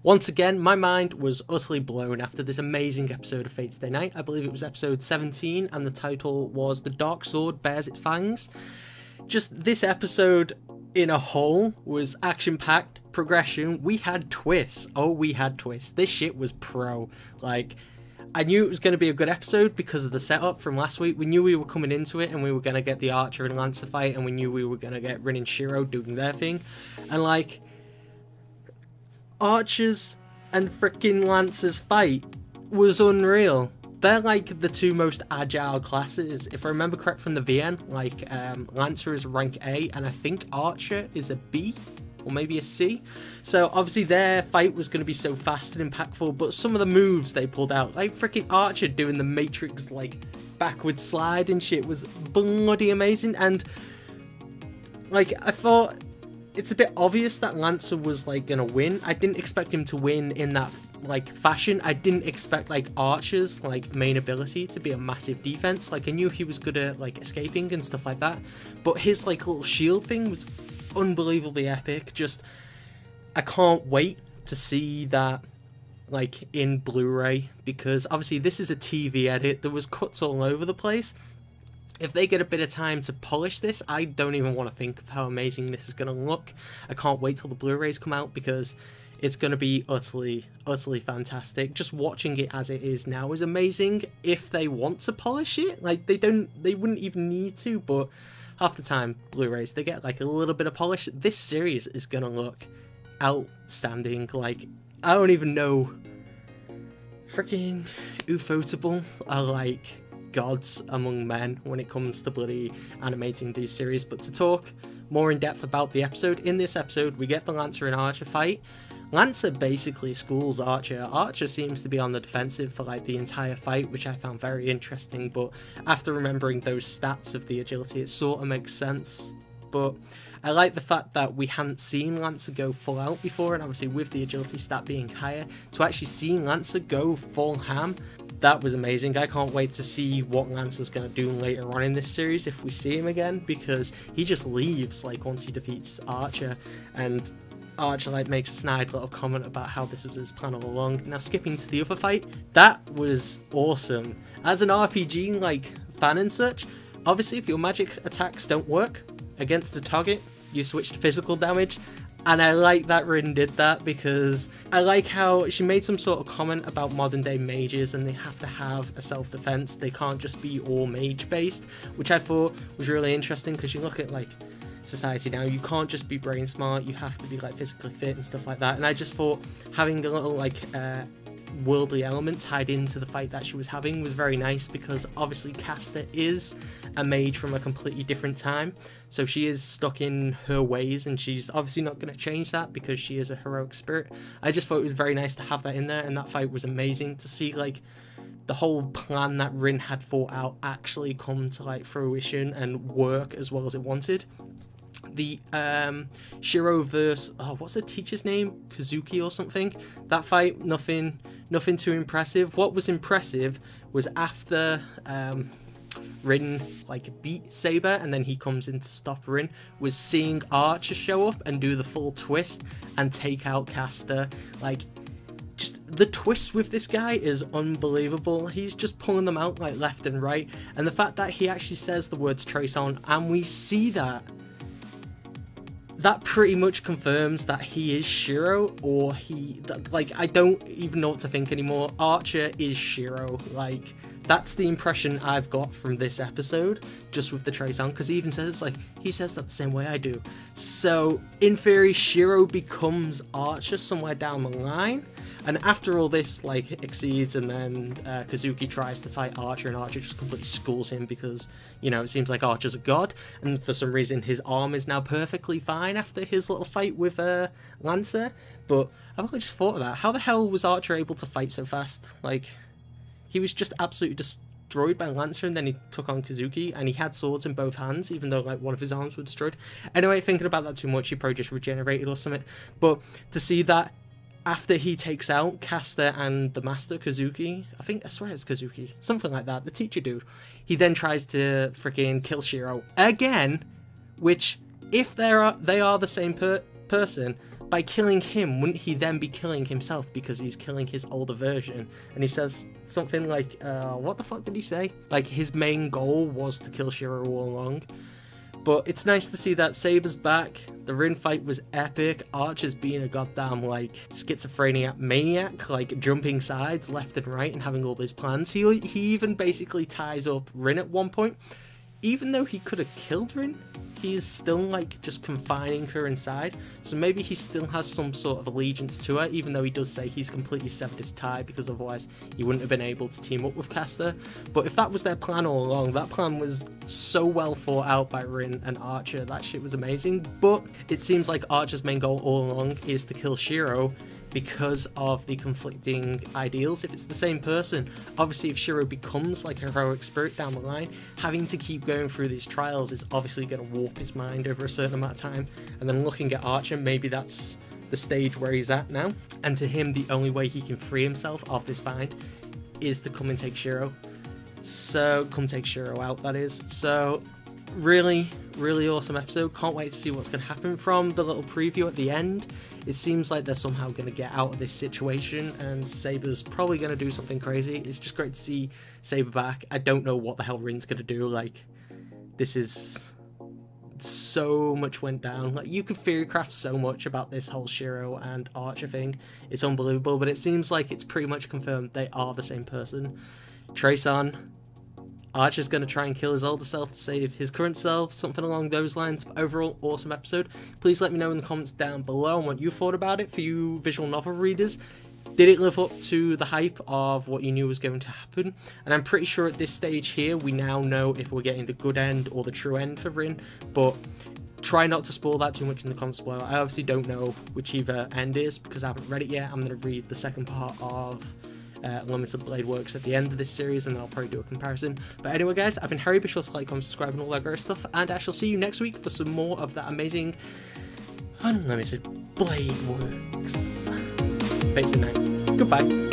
Once again, my mind was utterly blown after this amazing episode of Fate Stay Night. I believe it was episode 17 and the title was The Dark Sword Bears Its Fangs. Just this episode in a whole was action-packed, progression. We had twists. Oh, we had twists. This shit was pro. Like, I knew it was going to be a good episode because of the setup from last week. We knew we were coming into it and we were going to get the Archer and Lancer fight, and we knew we were going to get Rin and Shiro doing their thing. And like, Archer's and freaking Lancer's fight was unreal. They're like the two most agile classes. If I remember correct from the VN, like Lancer is rank A and I think Archer is a B or maybe a C. So obviously their fight was going to be so fast and impactful, but some of the moves they pulled out, like freaking Archer doing the Matrix like backward slide and shit, was bloody amazing. And like, I thought it's a bit obvious that Lancer was like gonna win. I didn't expect him to win in that like fashion. I didn't expect like Archer's like main ability to be a massive defense. Like, I knew he was good at like escaping and stuff like that, but his like little shield thing was unbelievably epic. Just, I can't wait to see that like in Blu-ray, because obviously this is a TV edit. There was cuts all over the place. If they get a bit of time to polish this, I don't even want to think of how amazing this is going to look. I can't wait till the Blu-rays come out because it's going to be utterly fantastic. Just watching it as it is now is amazing. If they want to polish it, like they wouldn't even need to, but half the time Blu-rays, they get like a little bit of polish. This series is going to look outstanding. Like, I don't even know. Freaking Ufotable are like gods among men when it comes to bloody animating these series. But to talk more in depth about the episode, in this episode we get the Lancer and Archer fight. Lancer basically schools Archer. Archer seems to be on the defensive for like the entire fight, which I found very interesting, but after remembering those stats of the agility, it sort of makes sense. But I like the fact that we hadn't seen Lancer go full out before, and obviously with the agility stat being higher, to actually see Lancer go full ham, that was amazing. I can't wait to see what Lancer's going to do later on in this series if we see him again, because he just leaves like once he defeats Archer, and Archer like makes a snide little comment about how this was his plan all along. Now skipping to the other fight, that was awesome. As an RPG like fan and such, obviously if your magic attacks don't work against a target, you switch to physical damage. And I like that Rin did that, because I like how she made some sort of comment about modern day mages and they have to have a self-defense. They can't just be all mage based, which I thought was really interesting, because you look at like society now, you can't just be brain smart, you have to be like physically fit and stuff like that. And I just thought having a little like worldly element tied into the fight that she was having was very nice, because obviously Caster is a mage from a completely different time, so she is stuck in her ways and she's obviously not going to change that because she is a heroic spirit. I just thought it was very nice to have that in there, and that fight was amazing to see like the whole plan that Rin had thought out actually come to like fruition and work as well as it wanted. The Shiro versus, oh, what's the teacher's name? Kazuki or something? That fight, nothing too impressive. What was impressive was after Rin like beat Saber and then he comes in to stop Rin, was seeing Archer show up and do the full twist and take out Caster. Like, just the twist with this guy is unbelievable. He's just pulling them out like left and right, and the fact that he actually says the words trace on and we see that pretty much confirms that he is Shiro, or like, I don't even know what to think anymore. Archer is Shiro. Like, that's the impression I've got from this episode, just with the trace on, because he even says, like, he says that the same way I do. So, in theory, Shiro becomes Archer somewhere down the line, and after all this, like, exceeds, and then Kazuki tries to fight Archer, and Archer just completely schools him, because, you know, it seems like Archer's a god, and for some reason his arm is now perfectly fine after his little fight with Lancer. But I've only just thought of that. How the hell was Archer able to fight so fast? Like, he was just absolutely destroyed by Lancer, and then he took on Kazuki, and he had swords in both hands, even though like one of his arms were destroyed. Anyway, thinking about that too much, he probably just regenerated or something. But to see that after he takes out Caster and the master Kazuki, I swear it's Kazuki, something like that, the teacher dude, he then tries to freaking kill Shiro again, which if they are the same person, by killing him, wouldn't he then be killing himself because he's killing his older version? And he says something like, what the fuck did he say? Like, his main goal was to kill Shiro all along. But it's nice to see that Saber's back. The Rin fight was epic. Archer's being a goddamn, like, schizophrenic maniac, like, jumping sides left and right and having all these plans. He even basically ties up Rin at one point. Even though he could have killed Rin, he is still, like, just confining her inside. So maybe he still has some sort of allegiance to her, even though he does say he's completely severed his tie, because otherwise he wouldn't have been able to team up with Caster. But if that was their plan all along, that plan was so well thought out by Rin and Archer. That shit was amazing. But it seems like Archer's main goal all along is to kill Shiro, because of the conflicting ideals. If it's the same person, obviously if Shiro becomes like a heroic spirit down the line, having to keep going through these trials is obviously going to warp his mind over a certain amount of time. And then looking at Archer, maybe that's the stage where he's at now, and to him the only way he can free himself of this bind is to come and take Shiro. So come take Shiro out, that is. So really awesome episode. Can't wait to see what's going to happen. From the little preview at the end, it seems like they're somehow going to get out of this situation, and Saber's probably going to do something crazy. It's just great to see Saber back. I don't know what the hell Rin's going to do. Like, this is so much went down. Like, you could theorycraft so much about this whole Shiro and Archer thing. It's unbelievable, but it seems like it's pretty much confirmed they are the same person. Trace on. Archer's going to try and kill his older self to save his current self, something along those lines. But overall, awesome episode. Please let me know in the comments down below on what you thought about it. For you visual novel readers, did it live up to the hype of what you knew was going to happen? And I'm pretty sure at this stage here, we now know if we're getting the good end or the true end for Rin. But try not to spoil that too much in the comments below. I obviously don't know whichever end is because I haven't read it yet. I'm going to read the second part of Limited Blade Works at the end of this series, and then I'll probably do a comparison. But anyway guys, I've been Harry. Be sure to like, comment, subscribe and all that great stuff, and I shall see you next week for some more of that amazing Unlimited Blade Works. Fate night. Goodbye.